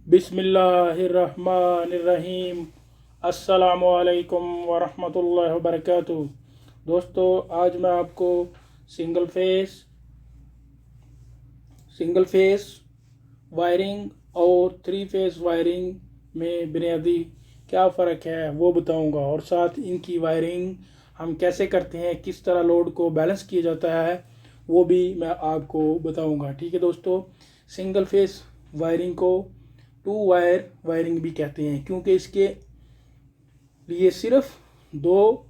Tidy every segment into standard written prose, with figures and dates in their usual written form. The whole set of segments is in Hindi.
बिस्मिल्लाहिर्रहमानिर्रहीम। अस्सलामुअलैकुम वरहमतुल्लाहि वबरकातुहू। दोस्तों, आज मैं आपको सिंगल फेस वायरिंग और थ्री फेस वायरिंग में बुनियादी क्या फ़र्क है वो बताऊंगा, और साथ इनकी वायरिंग हम कैसे करते हैं, किस तरह लोड को बैलेंस किया जाता है वो भी मैं आपको बताऊंगा। ठीक है दोस्तों, सिंगल फेस वायरिंग को टू वायर वायरिंग भी कहते हैं, क्योंकि इसके लिए सिर्फ दो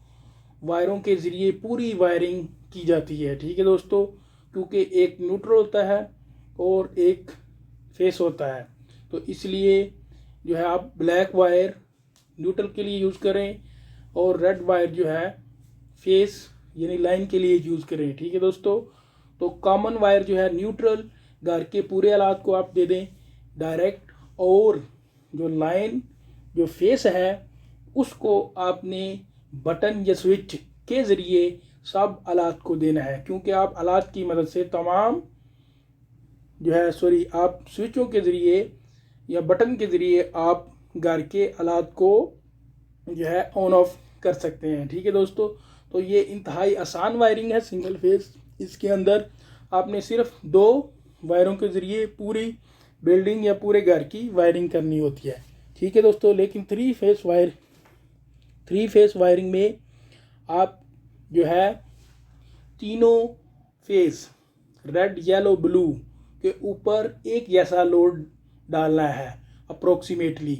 वायरों के ज़रिए पूरी वायरिंग की जाती है। ठीक है दोस्तों, क्योंकि एक न्यूट्रल होता है और एक फेस होता है, तो इसलिए जो है आप ब्लैक वायर न्यूट्रल के लिए यूज़ करें और रेड वायर जो है फेस यानी लाइन के लिए यूज़ करें। ठीक है दोस्तों, तो कॉमन वायर जो है न्यूट्रल घर के पूरे आलात को आप दे दें डायरेक्ट, और जो लाइन जो फेस है उसको आपने बटन या स्विच के ज़रिए सब आलात को देना है, क्योंकि आप आलात की मदद से तमाम जो है आप स्विचों के ज़रिए या बटन के ज़रिए आप घर के आलात को जो है ऑन ऑफ कर सकते हैं। ठीक है दोस्तों, तो ये इंतहाई आसान वायरिंग है सिंगल फेस। इसके अंदर आपने सिर्फ दो वायरों के ज़रिए पूरी बिल्डिंग या पूरे घर की वायरिंग करनी होती है। ठीक है दोस्तों, लेकिन थ्री फेस वायरिंग में आप जो है तीनों फेस रेड येलो ब्लू के ऊपर एक जैसा लोड डालना है। अप्रोक्सीमेटली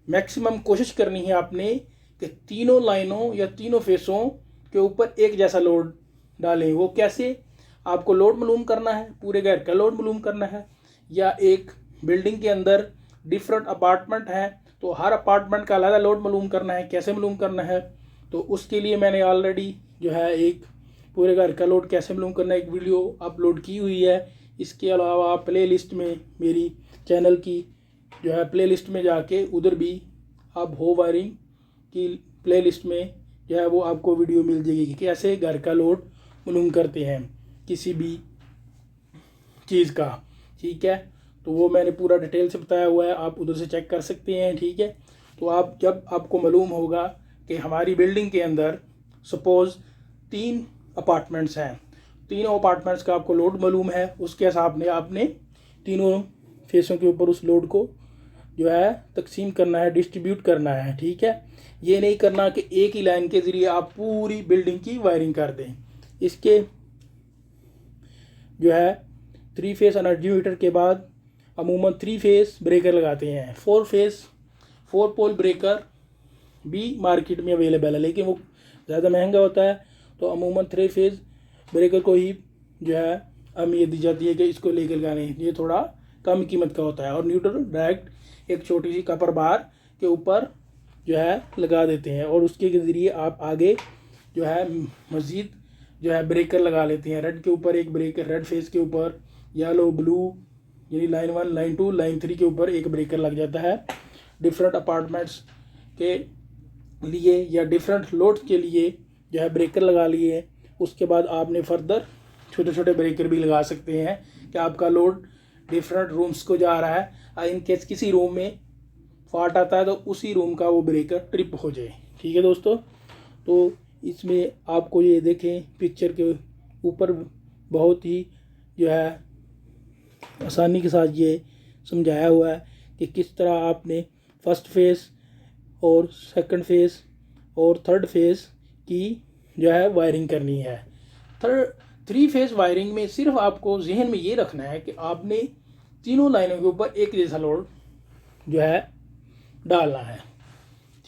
मैक्सिमम कोशिश करनी है आपने कि तीनों लाइनों या तीनों फेसों के ऊपर एक जैसा लोड डालें। वो कैसे? आपको लोड मालूम करना है, पूरे घर का लोड मालूम करना है, या एक बिल्डिंग के अंदर डिफरेंट अपार्टमेंट हैं तो हर अपार्टमेंट का अलग लोड मालूम करना है। कैसे मालूम करना है? तो उसके लिए मैंने ऑलरेडी जो है एक पूरे घर का लोड कैसे मालूम करना है एक वीडियो अपलोड की हुई है। इसके अलावा आप प्ले लिस्ट में मेरी चैनल की जो है प्ले लिस्ट में जाके उधर भी आप हो वायरिंग की प्ले लिस्ट में जो है वो आपको वीडियो मिल जाएगी कि कैसे घर का लोड मालूम करते हैं किसी भी चीज़ का। ठीक है, तो वो मैंने पूरा डिटेल से बताया हुआ है, आप उधर से चेक कर सकते हैं। ठीक है, तो आप जब आपको मालूम होगा कि हमारी बिल्डिंग के अंदर सपोज़ 3 अपार्टमेंट्स हैं, तीनों अपार्टमेंट्स का आपको लोड मालूम है, उसके हिसाब ने आपने तीनों फेसों के ऊपर उस लोड को जो है तकसीम करना है, डिस्ट्रीब्यूट करना है। ठीक है, ये नहीं करना कि एक ही लाइन के ज़रिए आप पूरी बिल्डिंग की वायरिंग कर दें। इसके जो है थ्री फेस एनर्जी मीटर के बाद अमूमन थ्री फेस ब्रेकर लगाते हैं। फोर पोल ब्रेकर भी मार्केट में अवेलेबल है, लेकिन वो ज़्यादा महंगा होता है, तो अमूमन थ्री फेस ब्रेकर को ही जो है अहमियत दी जाती है कि इसको लेकर लगाने, ये थोड़ा कम कीमत का होता है। और न्यूट्रल डायरेक्ट एक छोटी सी कपर बार के ऊपर जो है लगा देते हैं, और उसके ज़रिए आप आगे जो है मज़ीद जो है ब्रेकर लगा लेते हैं। रेड के ऊपर एक ब्रेकर, रेड फेस के ऊपर, येलो ब्लू यानी लाइन 1 लाइन 2 लाइन 3 के ऊपर एक ब्रेकर लग जाता है। डिफरेंट अपार्टमेंट्स के लिए या डिफरेंट लोड के लिए जो है ब्रेकर लगा लिए। उसके बाद आपने फर्दर छोटे छोटे ब्रेकर भी लगा सकते हैं कि आपका लोड डिफरेंट रूम्स को जा रहा है, इन केस किसी रूम में फॉल्ट आता है तो उसी रूम का वो ब्रेकर ट्रिप हो जाए। ठीक है दोस्तों, तो इसमें आपको ये देखें पिक्चर के ऊपर बहुत ही जो है आसानी के साथ ये समझाया हुआ है कि किस तरह आपने फर्स्ट फेस और सेकंड फेस और थर्ड फेस की जो है वायरिंग करनी है। थ्री फेस वायरिंग में सिर्फ आपको जहन में ये रखना है कि आपने तीनों लाइनों के ऊपर एक जैसा लोड जो है डालना है।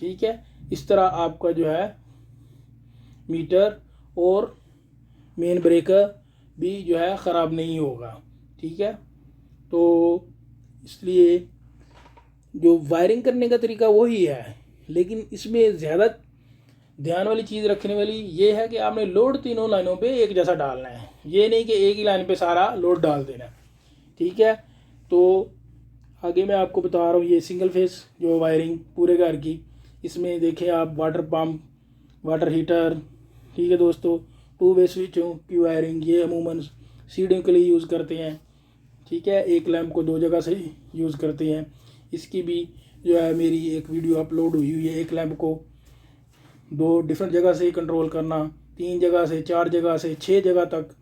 ठीक है, इस तरह आपका जो है मीटर और मेन ब्रेकर भी जो है ख़राब नहीं होगा। ठीक है, तो इसलिए जो वायरिंग करने का तरीका वही है, लेकिन इसमें ज़्यादा ध्यान वाली चीज़ रखने वाली ये है कि आपने लोड तीनों लाइनों पे एक जैसा डालना है, ये नहीं कि एक ही लाइन पे सारा लोड डाल देना। ठीक है, तो आगे मैं आपको बता रहा हूँ ये सिंगल फेस जो वायरिंग पूरे घर की, इसमें देखें आप वाटर पम्प, वाटर हीटर। ठीक है दोस्तों, टू वे स्विचों की वायरिंग ये अमूमन सीढ़ियों के लिए यूज़ करते हैं। ठीक है, एक लैंप को 2 जगह से यूज़ करते हैं। इसकी भी जो है मेरी एक वीडियो अपलोड हुई है, एक लैंप को 2 डिफरेंट जगह से कंट्रोल करना, 3 जगह से, 4 जगह से, 6 जगह तक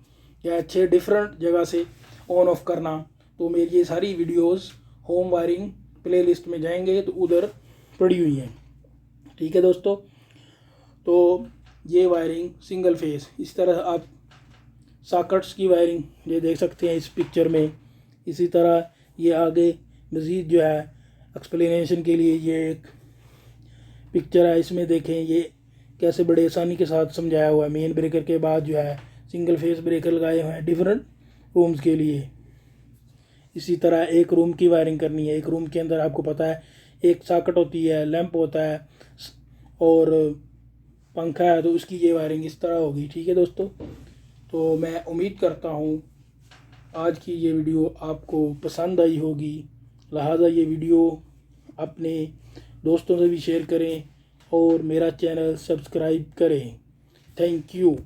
या 6 डिफरेंट जगह से ऑन ऑफ करना। तो मेरी ये सारी वीडियोस होम वायरिंग प्लेलिस्ट में जाएंगे तो उधर पड़ी हुई हैं। ठीक है दोस्तों, तो ये वायरिंग सिंगल फेस, इस तरह आप सॉकेट्स की वायरिंग ये देख सकते हैं इस पिक्चर में। इसी तरह ये आगे मज़ीद जो है एक्सप्लेनेशन के लिए ये एक पिक्चर है, इसमें देखें ये कैसे बड़े आसानी के साथ समझाया हुआ है। मेन ब्रेकर के बाद जो है सिंगल फेस ब्रेकर लगाए हुए हैं डिफरेंट रूम्स के लिए। इसी तरह एक रूम की वायरिंग करनी है, एक रूम के अंदर आपको पता है एक सॉकेट होती है, लैंप होता है और पंखा है, तो उसकी ये वायरिंग इस तरह होगी। ठीक है दोस्तों, तो मैं उम्मीद करता हूँ आज की ये वीडियो आपको पसंद आई होगी। लिहाजा ये वीडियो अपने दोस्तों से भी शेयर करें और मेरा चैनल सब्सक्राइब करें। Thank you.